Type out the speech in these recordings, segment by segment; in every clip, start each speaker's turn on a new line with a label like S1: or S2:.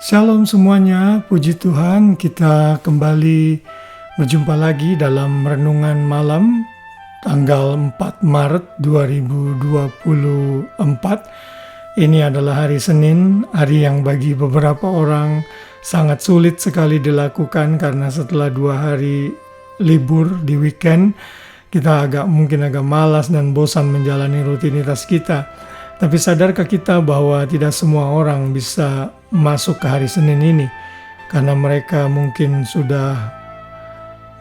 S1: Shalom semuanya, puji Tuhan kita kembali berjumpa lagi dalam Renungan Malam tanggal 4 Maret 2024. Ini adalah hari Senin, hari yang bagi beberapa orang sangat sulit sekali dilakukan karena setelah 2 hari libur di weekend, kita mungkin agak malas dan bosan menjalani rutinitas kita. Tapi sadarkah kita bahwa tidak semua orang bisa masuk ke hari Senin ini karena mereka mungkin sudah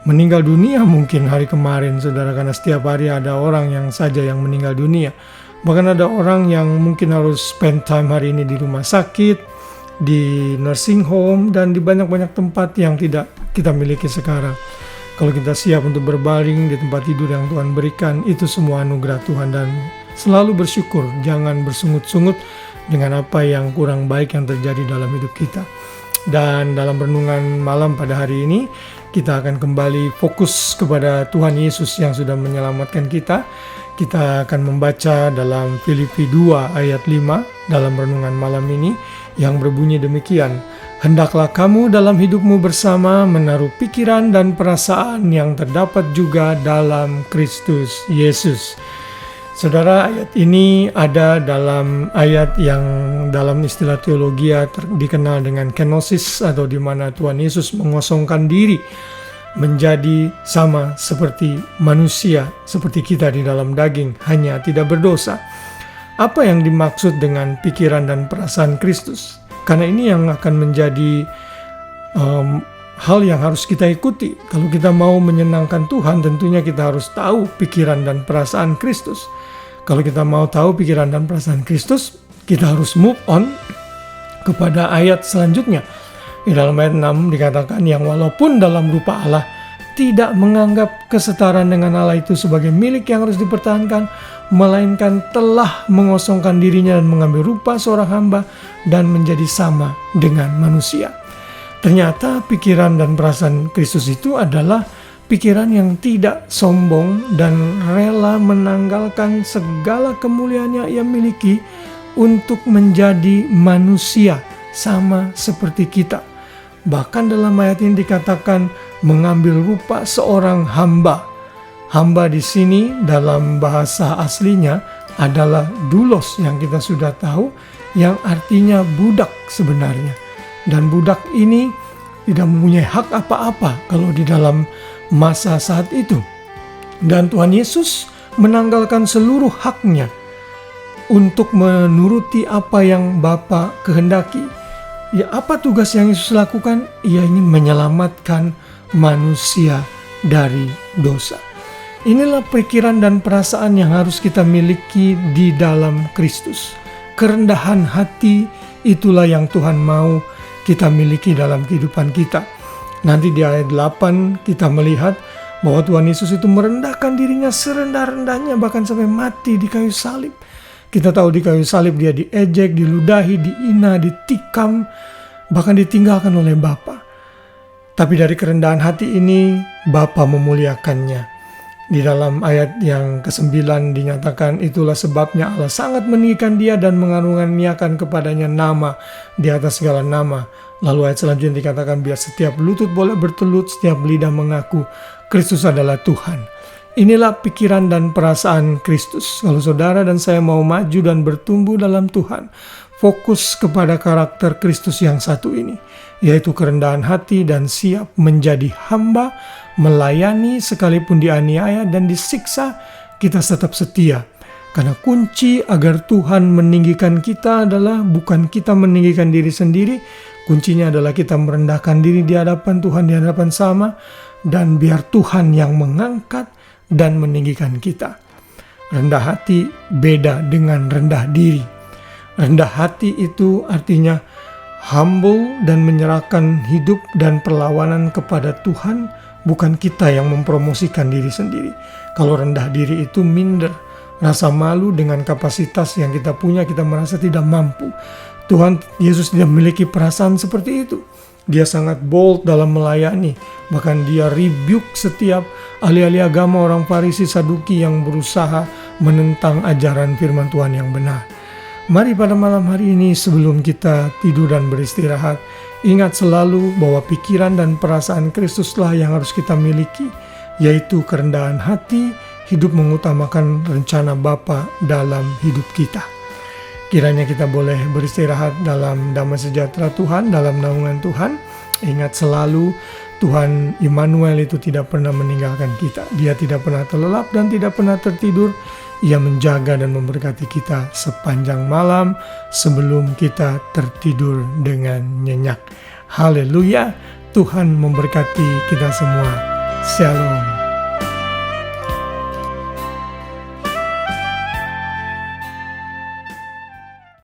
S1: meninggal dunia mungkin hari kemarin, saudara, karena setiap hari ada orang yang meninggal dunia. Bahkan ada orang yang mungkin harus spend time hari ini di rumah sakit, di nursing home, dan di banyak-banyak tempat yang tidak kita miliki sekarang. Kalau kita siap untuk berbaring di tempat tidur yang Tuhan berikan, itu semua anugerah Tuhan, dan selalu bersyukur, jangan bersungut-sungut dengan apa yang kurang baik yang terjadi dalam hidup kita. Dan dalam renungan malam pada hari ini, kita akan kembali fokus kepada Tuhan Yesus yang sudah menyelamatkan kita. Kita akan membaca dalam Filipi 2 ayat 5 dalam renungan malam ini yang berbunyi demikian. Hendaklah kamu dalam hidupmu bersama menaruh pikiran dan perasaan yang terdapat juga dalam Kristus Yesus. Saudara, ayat ini ada dalam ayat yang dalam istilah teologi dikenal dengan kenosis, atau di mana Tuhan Yesus mengosongkan diri menjadi sama seperti manusia, seperti kita di dalam daging, hanya tidak berdosa. Apa yang dimaksud dengan pikiran dan perasaan Kristus? Karena ini yang akan menjadi hal yang harus kita ikuti. Kalau kita mau menyenangkan Tuhan, tentunya kita harus tahu pikiran dan perasaan Kristus. Kalau kita mau tahu pikiran dan perasaan Kristus, kita harus move on kepada ayat selanjutnya. Di dalam ayat 6 dikatakan yang walaupun dalam rupa Allah, tidak menganggap kesetaraan dengan Allah itu sebagai milik yang harus dipertahankan, melainkan telah mengosongkan dirinya dan mengambil rupa seorang hamba dan menjadi sama dengan manusia. Ternyata pikiran dan perasaan Kristus itu adalah pikiran yang tidak sombong dan rela menanggalkan segala kemuliaan yang ia miliki untuk menjadi manusia sama seperti kita. Bahkan dalam ayat ini dikatakan mengambil rupa seorang hamba. Hamba di sini dalam bahasa aslinya adalah doulos yang kita sudah tahu, yang artinya budak sebenarnya. Dan budak ini tidak mempunyai hak apa-apa kalau di dalam masa saat itu. Dan Tuhan Yesus menanggalkan seluruh haknya untuk menuruti apa yang Bapa kehendaki. Ya, apa tugas yang Yesus lakukan? Ia ingin menyelamatkan manusia dari dosa. Inilah pikiran dan perasaan yang harus kita miliki di dalam Kristus. Kerendahan hati, itulah yang Tuhan mau kita miliki dalam kehidupan kita. Nanti di ayat 8 kita melihat bahwa Tuhan Yesus itu merendahkan dirinya serendah-rendahnya, bahkan sampai mati di kayu salib. Kita tahu di kayu salib dia diejek, diludahi, dihina, ditikam, bahkan ditinggalkan oleh Bapa. Tapi dari kerendahan hati ini Bapa memuliakannya. Di dalam ayat yang ke-9 dinyatakan itulah sebabnya Allah sangat meninggikan dia dan mengaruniakan kepadanya nama di atas segala nama. Lalu ayat selanjutnya dikatakan biar setiap lutut boleh bertelut, setiap lidah mengaku Kristus adalah Tuhan. Inilah pikiran dan perasaan Kristus. Kalau saudara dan saya mau maju dan bertumbuh dalam Tuhan, fokus kepada karakter Kristus yang satu ini, yaitu kerendahan hati dan siap menjadi hamba, melayani sekalipun dianiaya dan disiksa, kita tetap setia. Karena kunci agar Tuhan meninggikan kita adalah bukan kita meninggikan diri sendiri. Kuncinya adalah kita merendahkan diri di hadapan Tuhan, di hadapan sama, dan biar Tuhan yang mengangkat dan meninggikan kita. Rendah hati beda dengan rendah diri. Rendah hati itu artinya humble dan menyerahkan hidup dan perlawanan kepada Tuhan, bukan kita yang mempromosikan diri sendiri. Kalau rendah diri itu minder, rasa malu dengan kapasitas yang kita punya, kita merasa tidak mampu. Tuhan Yesus tidak memiliki perasaan seperti itu. Dia sangat bold dalam melayani. Bahkan dia rebuke setiap ahli-ahli agama orang Farisi Saduki yang berusaha menentang ajaran firman Tuhan yang benar. Mari pada malam hari ini sebelum kita tidur dan beristirahat, ingat selalu bahwa pikiran dan perasaan Kristuslah yang harus kita miliki, yaitu kerendahan hati, hidup mengutamakan rencana Bapa dalam hidup kita. Kiranya kita boleh beristirahat dalam damai sejahtera Tuhan, dalam naungan Tuhan. Ingat selalu Tuhan Immanuel itu tidak pernah meninggalkan kita. Dia tidak pernah terlelap dan tidak pernah tertidur. Ia menjaga dan memberkati kita sepanjang malam sebelum kita tertidur dengan nyenyak. Haleluya, Tuhan memberkati kita semua. Shalom.